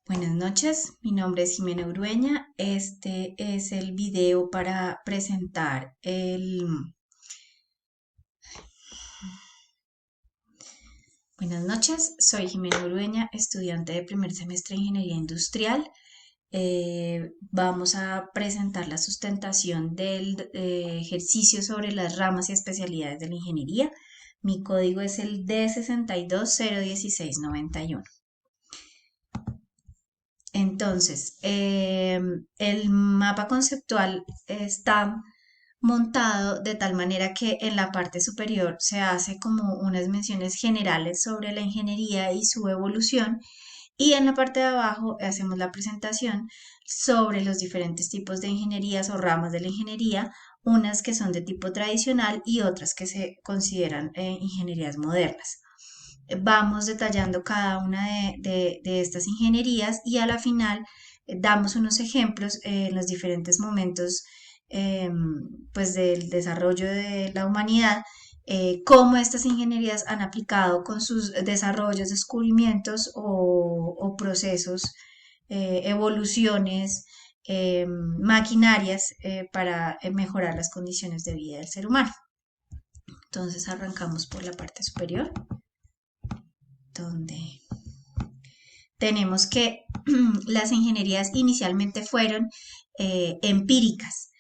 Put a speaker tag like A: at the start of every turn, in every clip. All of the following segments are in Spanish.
A: Buenas noches, mi nombre es Jimena Urueña. Este es el video para presentar el... Buenas noches, soy Jimena Urueña, estudiante de primer semestre de Ingeniería Industrial. Vamos a presentar la sustentación del ejercicio sobre las ramas y especialidades de la ingeniería. Mi código es el D6201691. Entonces, el mapa conceptual está montado de tal manera que en la parte superior se hace como unas menciones generales sobre la ingeniería y su evolución, y en la parte de abajo hacemos la presentación sobre los diferentes tipos de ingenierías o ramas de la ingeniería, unas que son de tipo tradicional y otras que se consideran ingenierías modernas. Vamos detallando cada una de estas ingenierías y a la final damos unos ejemplos en los diferentes momentos eh, pues del desarrollo de la humanidad, cómo estas ingenierías han aplicado con sus desarrollos, descubrimientos o procesos, evoluciones, maquinarias para mejorar las condiciones de vida del ser humano. Entonces arrancamos por la parte superior, donde tenemos que las ingenierías inicialmente fueron empíricas.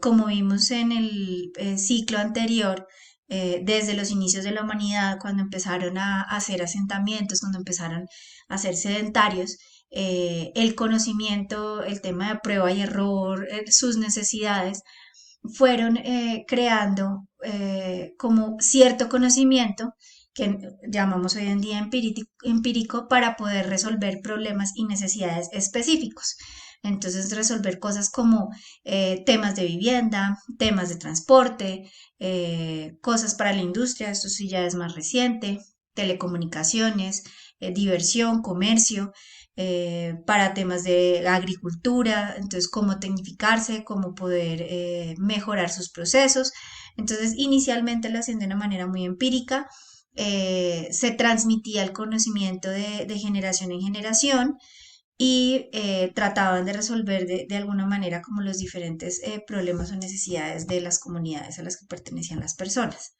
A: Como vimos en el ciclo anterior, desde los inicios de la humanidad, cuando empezaron a hacer asentamientos, cuando empezaron a ser sedentarios, el conocimiento, el tema de prueba y error, sus necesidades, fueron creando como cierto conocimiento que llamamos hoy en día empírico para poder resolver problemas y necesidades específicos. Entonces, resolver cosas como temas de vivienda, temas de transporte, cosas para la industria, esto sí ya es más reciente, telecomunicaciones, diversión, comercio, para temas de agricultura, entonces cómo tecnificarse, cómo poder mejorar sus procesos. Entonces, inicialmente lo hacían de una manera muy empírica, se transmitía el conocimiento de generación en generación y trataban de resolver de alguna manera como los diferentes problemas o necesidades de las comunidades a las que pertenecían las personas.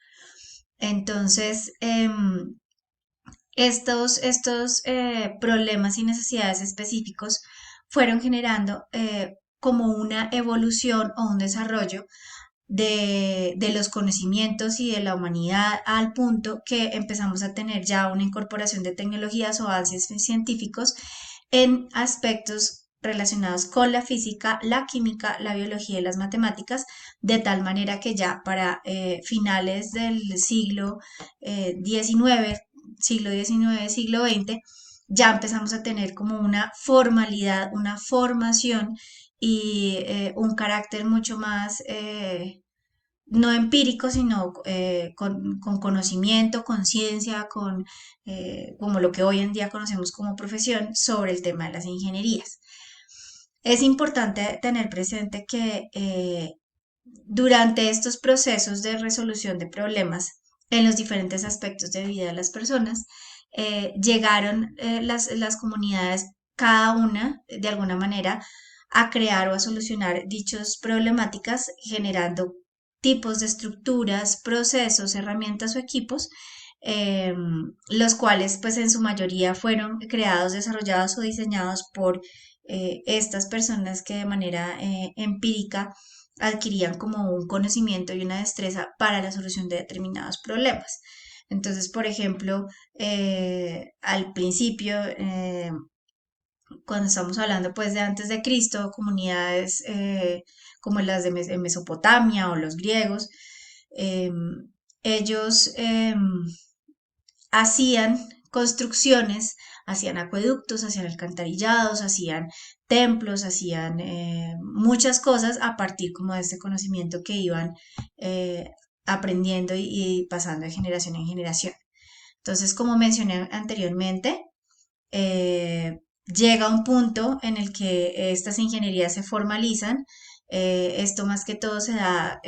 A: Entonces, estos problemas y necesidades específicos fueron generando como una evolución o un desarrollo de los conocimientos y de la humanidad al punto que empezamos a tener ya una incorporación de tecnologías o avances científicos en aspectos relacionados con la física, la química, la biología y las matemáticas, de tal manera que ya para finales del XIX, siglo XX, ya empezamos a tener como una formalidad, una formación y un carácter mucho más no empírico, sino con conocimiento, conciencia, con como lo que hoy en día conocemos como profesión sobre el tema de las ingenierías. Es importante tener presente que durante estos procesos de resolución de problemas en los diferentes aspectos de vida de las personas, llegaron las comunidades, cada una de alguna manera, a crear o a solucionar dichas problemáticas, generando tipos de estructuras, procesos, herramientas o equipos, eh, los cuales pues en su mayoría fueron creados, desarrollados o diseñados por estas personas que de manera empírica adquirían como un conocimiento y una destreza para la solución de determinados problemas. Entonces, por ejemplo, al principio, cuando estamos hablando pues de antes de Cristo, comunidades como las de Mesopotamia o los griegos, eh, ellos hacían construcciones, hacían acueductos, hacían alcantarillados, hacían templos, hacían muchas cosas a partir como de este conocimiento que iban eh, aprendiendo y pasando de generación en generación. Entonces, como mencioné anteriormente, llega un punto en el que estas ingenierías se formalizan. Esto más que todo se da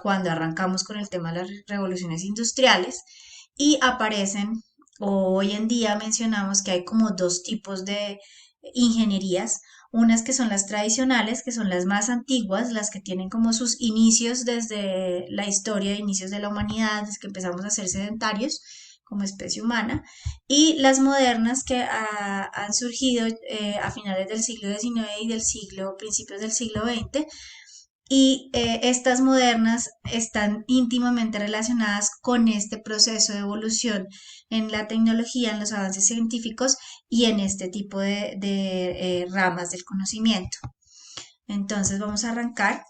A: cuando arrancamos con el tema de las revoluciones industriales y aparecen, o hoy en día mencionamos que hay como dos tipos ingenierías, unas que son las tradicionales, que son las más antiguas, las que tienen como sus inicios desde la historia, inicios de la humanidad, desde que empezamos a ser sedentarios como especie humana, y las modernas que han surgido a finales del siglo XIX y principios del siglo XX, y estas modernas están íntimamente relacionadas con este proceso de evolución en la tecnología, en los avances científicos y en este tipo de ramas del conocimiento. Entonces vamos a arrancar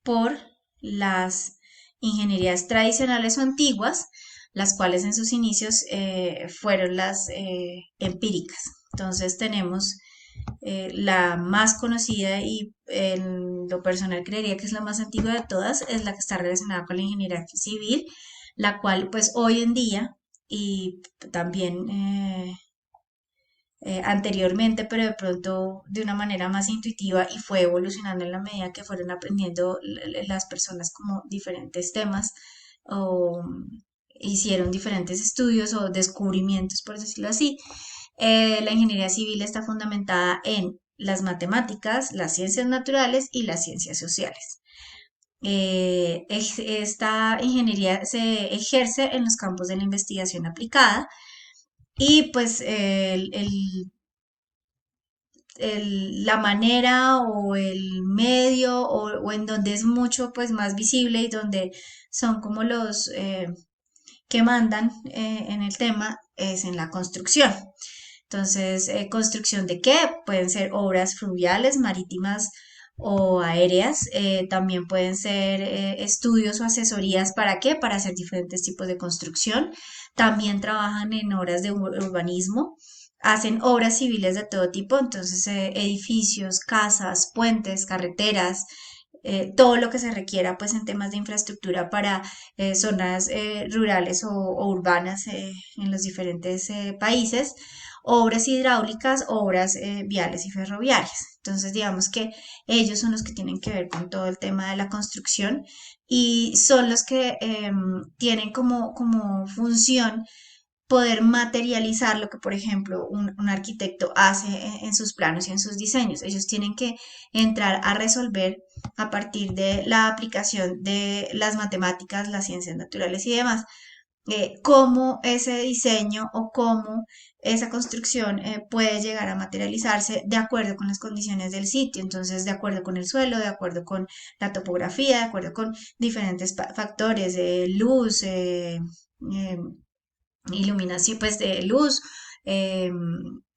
A: por las ingenierías tradicionales o antiguas, las cuales en sus inicios fueron las empíricas. Entonces tenemos la más conocida y en lo personal creería que es la más antigua de todas, es la que está relacionada con la ingeniería civil, la cual pues hoy en día y también anteriormente, pero de pronto de una manera más intuitiva y fue evolucionando en la medida que fueron aprendiendo las personas como diferentes temas o hicieron diferentes estudios o descubrimientos, por decirlo así. La ingeniería civil está fundamentada en las matemáticas, las ciencias naturales y las ciencias sociales. Esta ingeniería se ejerce en los campos de la investigación aplicada y pues la manera o el medio o en donde es mucho pues más visible y donde son como los que mandan en el tema es en la construcción. Entonces, ¿construcción de qué? Pueden ser obras fluviales, marítimas o aéreas. También pueden ser estudios o asesorías. ¿Para qué? Para hacer diferentes tipos de construcción. También trabajan en obras de urbanismo. Hacen obras civiles de todo tipo, entonces edificios, casas, puentes, carreteras, todo lo que se requiera pues en temas de infraestructura para zonas rurales o urbanas en los diferentes países, obras hidráulicas, obras viales y ferroviarias. Entonces, digamos que ellos son los que tienen que ver con todo el tema de la construcción y son los que tienen como función poder materializar lo que, por ejemplo, un arquitecto hace en sus planos y en sus diseños. Ellos tienen que entrar a resolver a partir de la aplicación de las matemáticas, las ciencias naturales y demás, cómo ese diseño o cómo esa construcción puede llegar a materializarse de acuerdo con las condiciones del sitio, entonces de acuerdo con el suelo, de acuerdo con la topografía, de acuerdo con diferentes factores de luz, eh, iluminación, pues de luz. eh,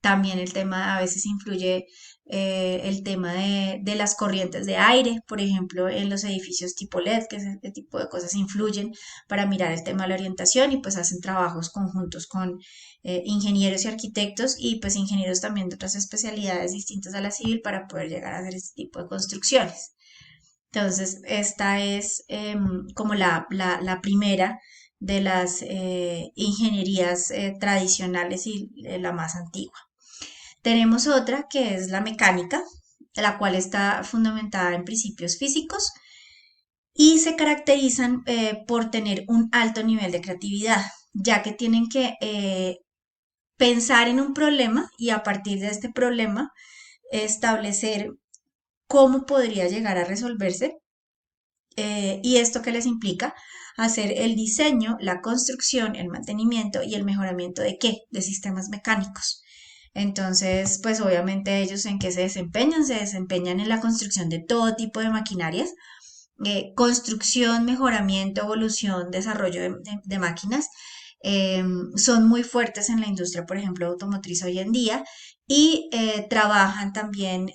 A: También el tema, a veces influye el tema de las corrientes de aire, por ejemplo, en los edificios tipo LED, que ese tipo de cosas influyen para mirar el tema de la orientación y pues hacen trabajos conjuntos con ingenieros y arquitectos y pues ingenieros también de otras especialidades distintas a la civil para poder llegar a hacer este tipo de construcciones. Entonces, esta es como la primera de las ingenierías tradicionales y la más antigua. Tenemos otra que es la mecánica, la cual está fundamentada en principios físicos y se caracterizan por tener un alto nivel de creatividad, ya que tienen que pensar en un problema y a partir de este problema establecer cómo podría llegar a resolverse. ¿Y esto qué les implica? Hacer el diseño, la construcción, el mantenimiento y el mejoramiento de qué? De sistemas mecánicos. Entonces, pues obviamente ellos en qué se desempeñan en la construcción de todo tipo de maquinarias, construcción, mejoramiento, evolución, desarrollo de máquinas. Son muy fuertes en la industria, por ejemplo, automotriz hoy en día y trabajan también,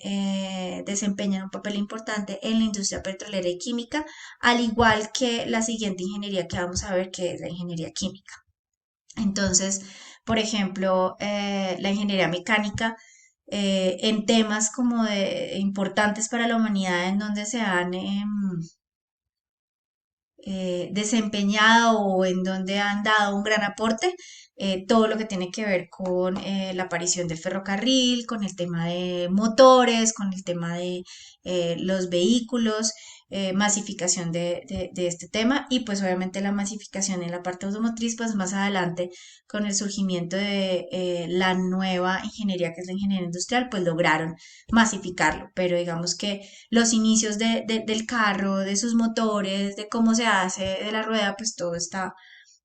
A: desempeñan un papel importante en la industria petrolera y química, al igual que la siguiente ingeniería que vamos a ver, que es la ingeniería química. Entonces, por ejemplo, la ingeniería mecánica en temas como de importantes para la humanidad, en donde se han desempeñado o en donde han dado un gran aporte, todo lo que tiene que ver con la aparición del ferrocarril, con el tema de motores, con el tema de los vehículos, masificación de este tema y pues obviamente la masificación en la parte automotriz, pues más adelante con el surgimiento de la nueva ingeniería que es la ingeniería industrial, pues lograron masificarlo, pero digamos que los inicios del carro, de sus motores, de cómo se hace, de la rueda, pues todo está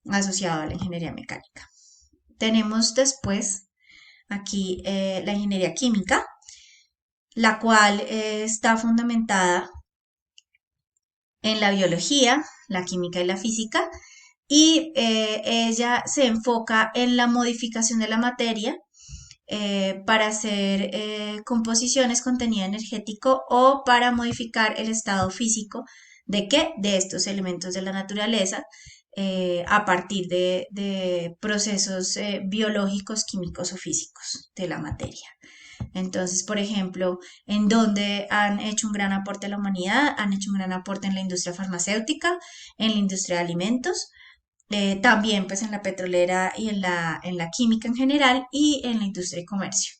A: asociado a la ingeniería mecánica. Tenemos después aquí la ingeniería química, la cual está fundamentada en la biología, la química y la física, y ella se enfoca en la modificación de la materia para hacer composiciones contenido energético o para modificar el estado físico de qué? De estos elementos de la naturaleza a partir de procesos biológicos, químicos o físicos de la materia. Entonces, por ejemplo, en donde han hecho un gran aporte a la humanidad, han hecho un gran aporte en la industria farmacéutica, en la industria de alimentos, también pues en la petrolera y en la química en general y en la industria y comercio.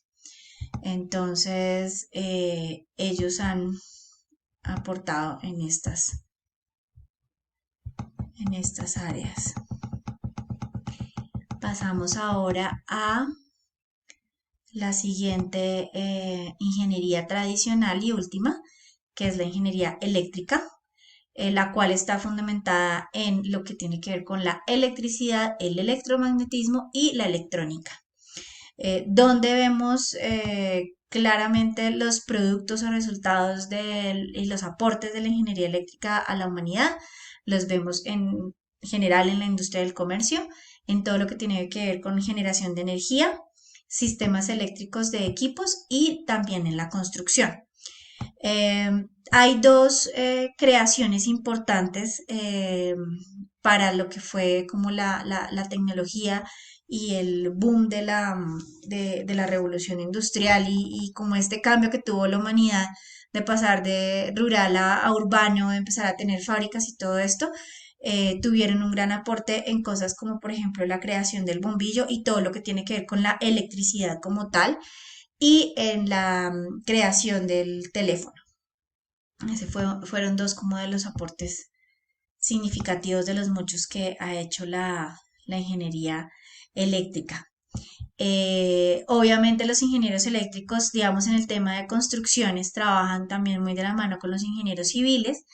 A: Entonces, ellos han aportado en estas áreas. Pasamos ahora a la siguiente ingeniería tradicional y última, que es la ingeniería eléctrica, la cual está fundamentada en lo que tiene que ver con la electricidad, el electromagnetismo y la electrónica, donde vemos claramente los productos o resultados y los aportes de la ingeniería eléctrica a la humanidad. Los vemos en general en la industria del comercio, en todo lo que tiene que ver con generación de energía, sistemas eléctricos de equipos y también en la construcción. Eh, Hay dos creaciones importantes para lo que fue como la tecnología y el boom de la revolución industrial y como este cambio que tuvo la humanidad de pasar de rural a urbano, de empezar a tener fábricas y todo esto, tuvieron un gran aporte en cosas como por ejemplo la creación del bombillo y todo lo que tiene que ver con la electricidad como tal y en la creación del teléfono. Fueron dos como de los aportes significativos de los muchos que ha hecho la ingeniería eléctrica. Obviamente los ingenieros eléctricos, digamos, en el tema de construcciones, trabajan también muy de la mano con los ingenieros civiles.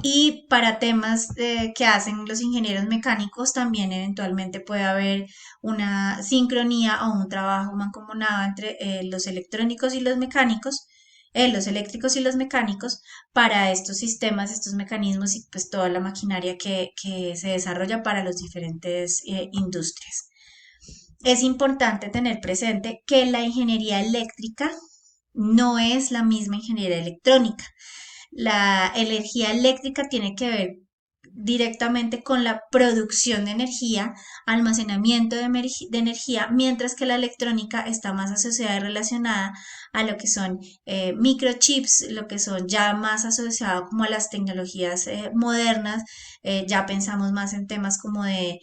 A: Y para temas que hacen los ingenieros mecánicos, también eventualmente puede haber una sincronía o un trabajo mancomunado entre los electrónicos y los mecánicos, los eléctricos y los mecánicos, para estos sistemas, estos mecanismos y pues toda la maquinaria que se desarrolla para las diferentes industrias. Es importante tener presente que la ingeniería eléctrica no es la misma ingeniería electrónica. La energía eléctrica tiene que ver directamente con la producción de energía, almacenamiento de energía, mientras que la electrónica está más asociada y relacionada a lo que son microchips, lo que son ya más asociado como a las tecnologías modernas, ya pensamos más en temas como de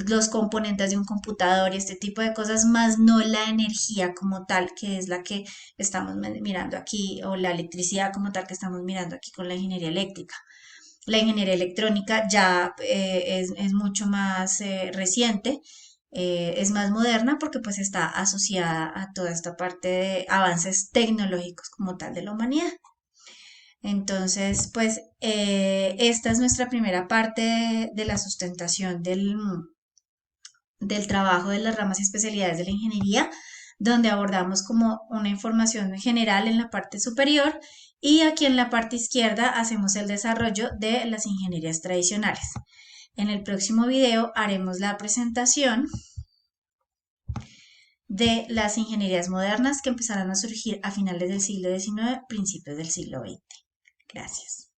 A: los componentes de un computador y este tipo de cosas, más no la energía como tal, que es la que estamos mirando aquí, o la electricidad como tal que estamos mirando aquí con la ingeniería eléctrica. La ingeniería electrónica ya es mucho más reciente, es más moderna porque pues está asociada a toda esta parte de avances tecnológicos como tal de la humanidad. Entonces, pues esta es nuestra primera parte de la sustentación del trabajo de las ramas y especialidades de la ingeniería, donde abordamos como una información general en la parte superior y aquí en la parte izquierda hacemos el desarrollo de las ingenierías tradicionales. En el próximo video haremos la presentación de las ingenierías modernas que empezarán a surgir a finales del siglo XIX, principios del siglo XX. Gracias.